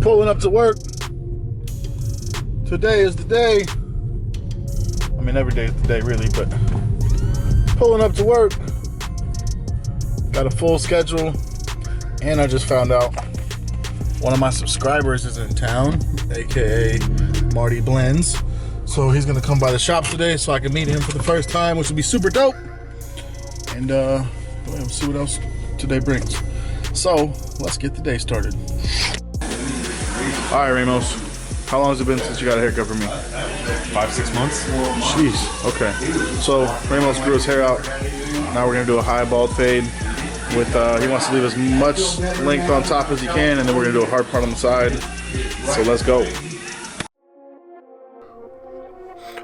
Pulling up to work. Today is the day. I mean, every day is the day, really, but pulling up to work. Got a full schedule, and I just found out one of my subscribers is in town, aka Marty Blends. So he's gonna come by the shop today, so I can meet him for the first time, which will be super dope. And we'll see what else today brings. So let's get the day started. All right, Ramos. How long has it been since you got a haircut from me? 5-6 months. Jeez. Okay. So Ramos grew his hair out. Now we're gonna do a high bald fade. With he wants to leave as much length on top as he can, and then we're gonna do a hard part on the side. So let's go.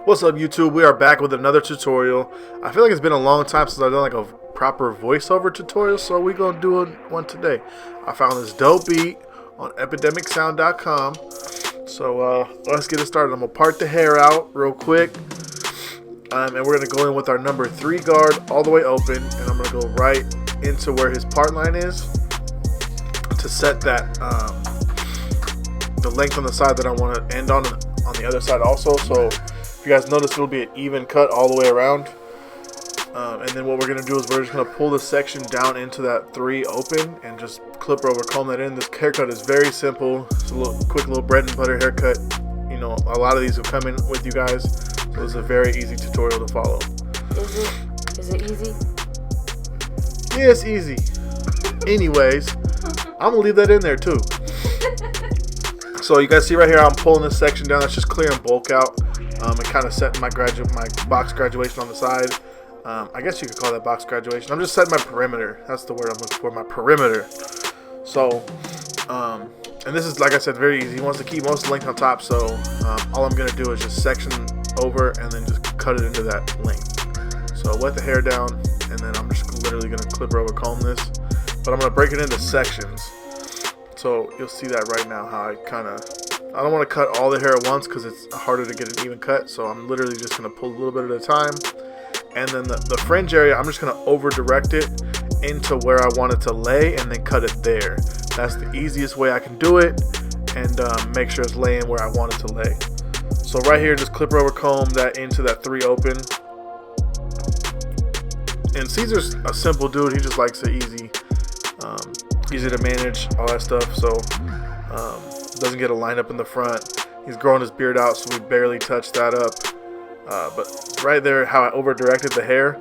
What's up, YouTube? We are back with another tutorial. I feel like it's been a long time since I've done like a proper voiceover tutorial, so we're gonna do one today. I found this dope beat on epidemicsound.com. So let's get it started. I'm gonna part the hair out real quick, and we're gonna go in with our number 3 guard all the way open, and I'm gonna go right into where his part line is to set that the length on the side that I want to end on the other side also. So if you guys notice, it'll be an even cut all the way around. And then what we're going to do is we're just going to pull the section down into that 3 open and just clip over, comb that in. This haircut is very simple. It's a quick little bread and butter haircut. You know, a lot of these will come in with you guys. So it's a very easy tutorial to follow. Is it easy? Yeah, it's easy. Anyways, I'm going to leave that in there too. So you guys see right here, I'm pulling this section down. That's just clearing bulk out. And kind of setting my box graduation on the side. I guess you could call that box graduation. I'm just setting my perimeter. That's the word I'm looking for, my perimeter. So, and this is, like I said, very easy. He wants to keep most of the length on top, so all I'm going to do is just section over and then just cut it into that length. So wet the hair down, and then I'm just literally going to clip over comb this. But I'm going to break it into sections. So you'll see that right now how I don't want to cut all the hair at once because it's harder to get an even cut. So I'm literally just going to pull a little bit at a time. And then the fringe area, I'm just going to over direct it into where I want it to lay and then cut it there. That's the easiest way I can do it, and make sure it's laying where I want it to lay. So right here, just clip over comb that into that 3 open. And Caesar's a simple dude. He just likes it easy. Easy to manage, all that stuff. So doesn't get a line up in the front. He's growing his beard out, so we barely touch that up. But right there, how I over directed the hair,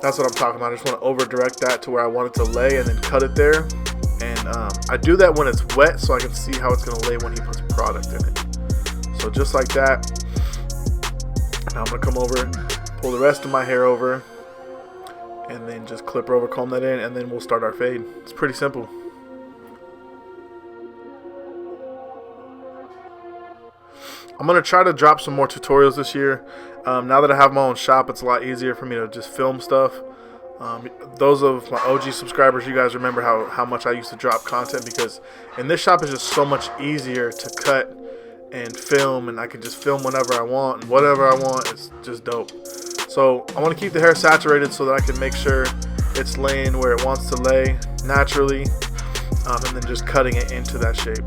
that's what I'm talking about. I just want to over direct that to where I want it to lay and then cut it there. And I do that when it's wet so I can see how it's going to lay when he puts product in it. So just like that. Now I'm going to come over, pull the rest of my hair over, and then just clip over, comb that in, and then we'll start our fade. It's pretty simple. I'm going to try to drop some more tutorials this year. Now that I have my own shop, it's a lot easier for me to just film stuff. Those of my OG subscribers, you guys remember how much I used to drop content, because in this shop it's just so much easier to cut and film, and I can just film whenever I want and whatever I want. It's just dope. So I want to keep the hair saturated so that I can make sure it's laying where it wants to lay naturally, and then just cutting it into that shape.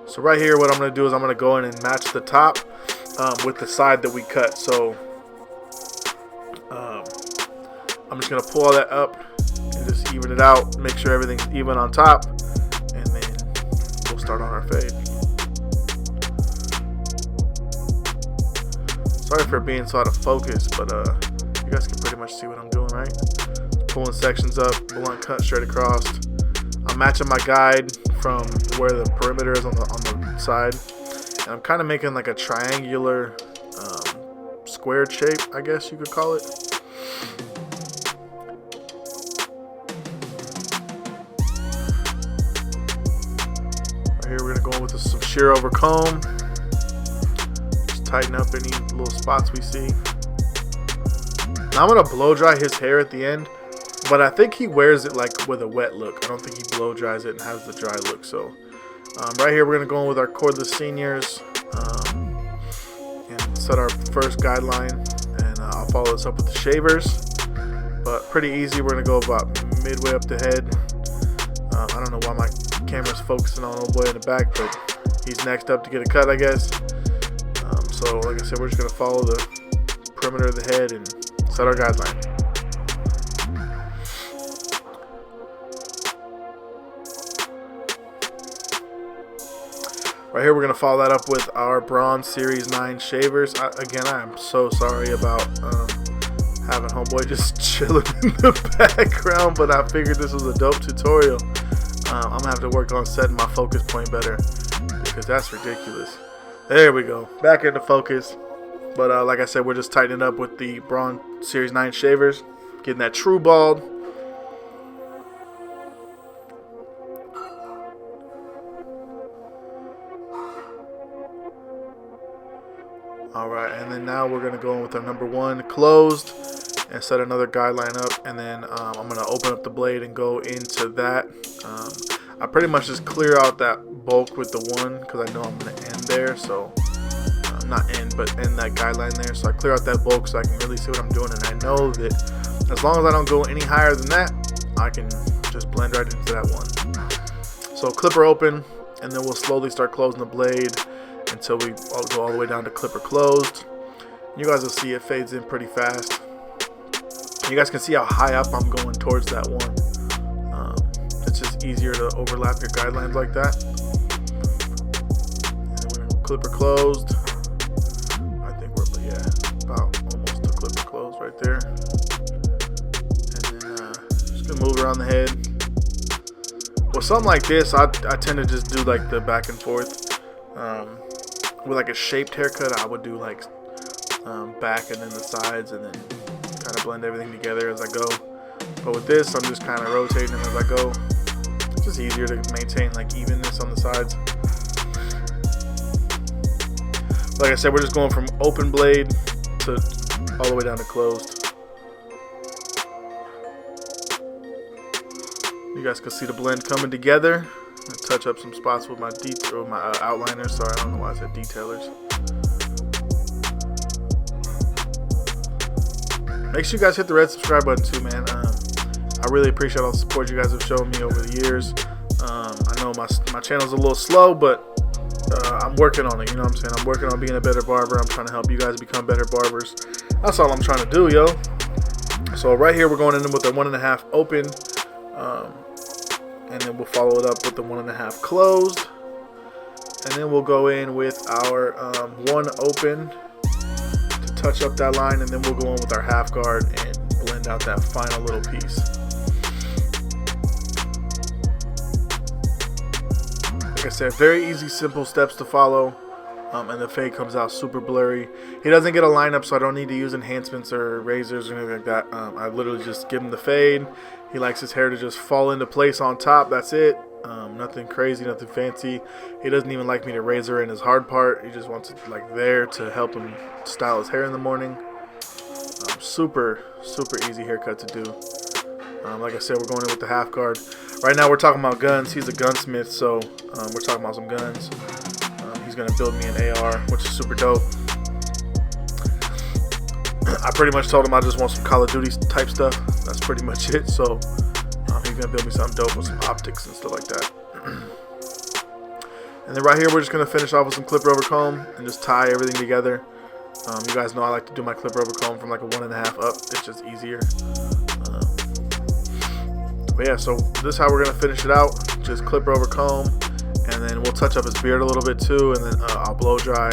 So right here, what I'm going to do is I'm going to go in and match the top with the side that we cut. So I'm just going to pull all that up and just even it out, make sure everything's even on top, and then we'll start on our fade. Sorry for being so out of focus, but you guys can pretty much see what I'm doing, right? Pulling sections up, blunt cut straight across. I'm matching my guide from where the perimeter is on the side, and I'm kind of making like a triangular squared shape, I guess you could call it. Right here we're gonna go in with some shear over comb, just tighten up any little spots we see. Now I'm gonna blow dry his hair at the end, but I think he wears it like with a wet look. I don't think he blow dries it and has the dry look. So right here we're gonna go in with our cordless seniors, and set our first guideline, and I'll follow this up with the shavers. But pretty easy. We're gonna go about midway up the head. I don't know why my camera's focusing on old boy in the back, but he's next up to get a cut, I guess. So like I said, we're just gonna follow the perimeter of the head and set our guideline. Right here, we're going to follow that up with our Bronze Series 9 shavers. Again, I am so sorry about having homeboy just chilling in the background, but I figured this was a dope tutorial. I'm going to have to work on setting my focus point better because that's ridiculous. There we go. Back into focus. But like I said, we're just tightening up with the Bronze Series 9 shavers. Getting that true bald. Alright, and then now we're going to go in with our number 1 closed and set another guideline up, and then I'm going to open up the blade and go into that. I pretty much just clear out that bulk with the 1 because I know I'm going to end there, so not end, but end that guideline there. So I clear out that bulk so I can really see what I'm doing, and I know that as long as I don't go any higher than that, I can just blend right into that 1. So clipper open, and then we'll slowly start closing the blade until we go all the way down to clipper closed. You guys will see it fades in pretty fast. You guys can see how high up I'm going towards that 1. It's just easier to overlap your guidelines like that. And we're gonna clipper closed. I think we're about almost to clipper closed right there. And then just gonna move around the head. Well, something like this, I tend to just do like the back and forth. With like a shaped haircut, I would do like back and then the sides, and then kind of blend everything together as I go. But with this, I'm just kind of rotating as I go. It's just easier to maintain like evenness on the sides. Like I said, we're just going from open blade to all the way down to closed. You guys can see the blend coming together. I touch up some spots with my outliners. Sorry, I don't know why I said detailers. Make sure you guys hit the red subscribe button too, man. I really appreciate all the support you guys have shown me over the years. I know my channel's a little slow, but I'm working on it. You know what I'm saying? I'm working on being a better barber. I'm trying to help you guys become better barbers. That's all I'm trying to do, yo. So right here, we're going in with a 1.5 open. And then we'll follow it up with the 1.5 closed, and then we'll go in with our 1 open to touch up that line, and then we'll go in with our half guard and blend out that final little piece. Like I said, very easy, simple steps to follow, and the fade comes out super blurry. He doesn't get a lineup, so I don't need to use enhancements or razors or anything like that. I literally just give him the fade. He likes his hair to just fall into place on top. That's it. Nothing crazy, nothing fancy. He doesn't even like me to razor in his hard part. He just wants it like there to help him style his hair in the morning. Super easy haircut to do. Like I said, we're going in with the half guard. Right now we're talking about guns. He's a gunsmith, so we're talking about some guns. He's going to build me an AR, which is super dope. I pretty much told him I just want some Call of Duty type stuff. That's pretty much it. So he's going to build me something dope with some optics and stuff like that. And then right here, we're just going to finish off with some clipper over comb and just tie everything together. You guys know I like to do my clipper over comb from like a 1.5 up. It's just easier. But yeah, so this is how we're going to finish it out. Just clipper over comb. And then we'll touch up his beard a little bit too. And then I'll blow dry.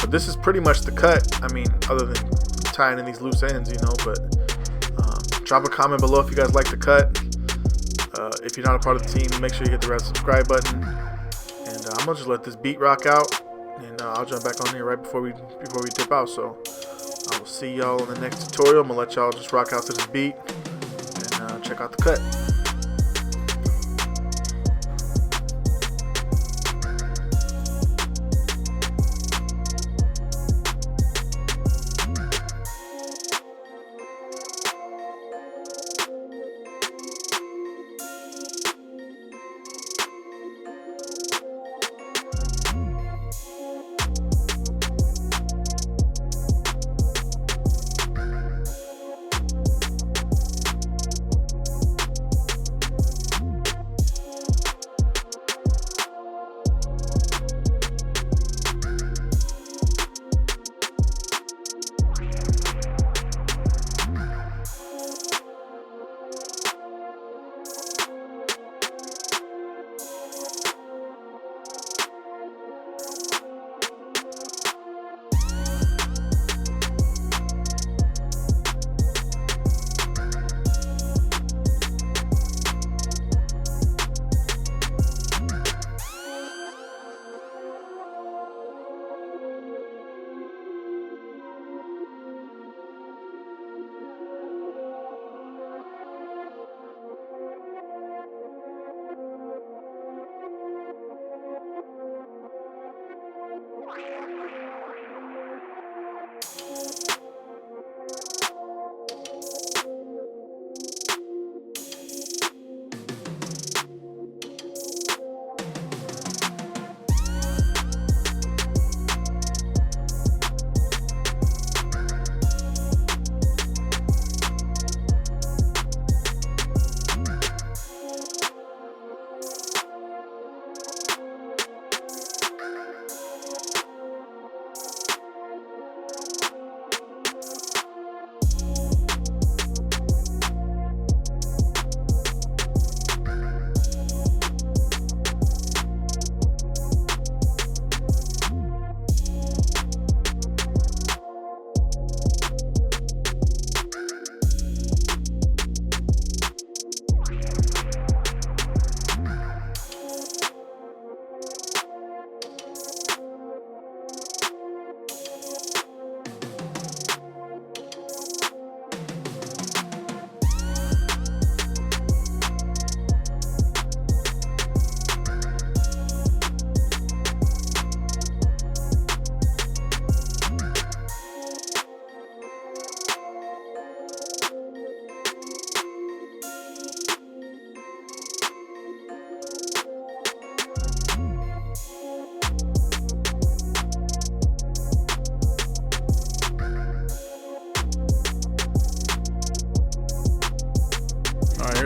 But this is pretty much the cut. I mean, other than tying in these loose ends, you know. But drop a comment below if you guys like the cut. If you're not a part of the team, make sure you hit the red subscribe button. And I'm gonna just let this beat rock out, and I'll jump back on here right before we dip out. So I will see y'all in the next tutorial. I'm gonna let y'all just rock out to this beat and check out the cut.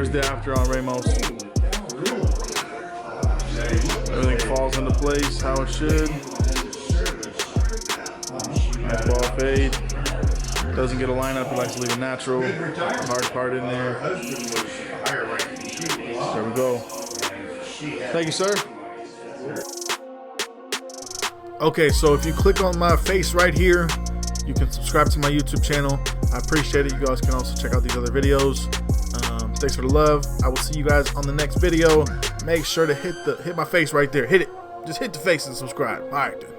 There's the after on Ramos. Everything falls into place how it should. Nice ball fade. Doesn't get a lineup, he likes to leave it natural. The hard part in there. There we go. Thank you, sir. Okay, so if you click on my face right here, you can subscribe to my YouTube channel. I appreciate it. You guys can also check out these other videos. Thanks for the love. I will see you guys on the next video. Make sure to hit my face right there. Hit it. Just hit the face and subscribe. All right, then.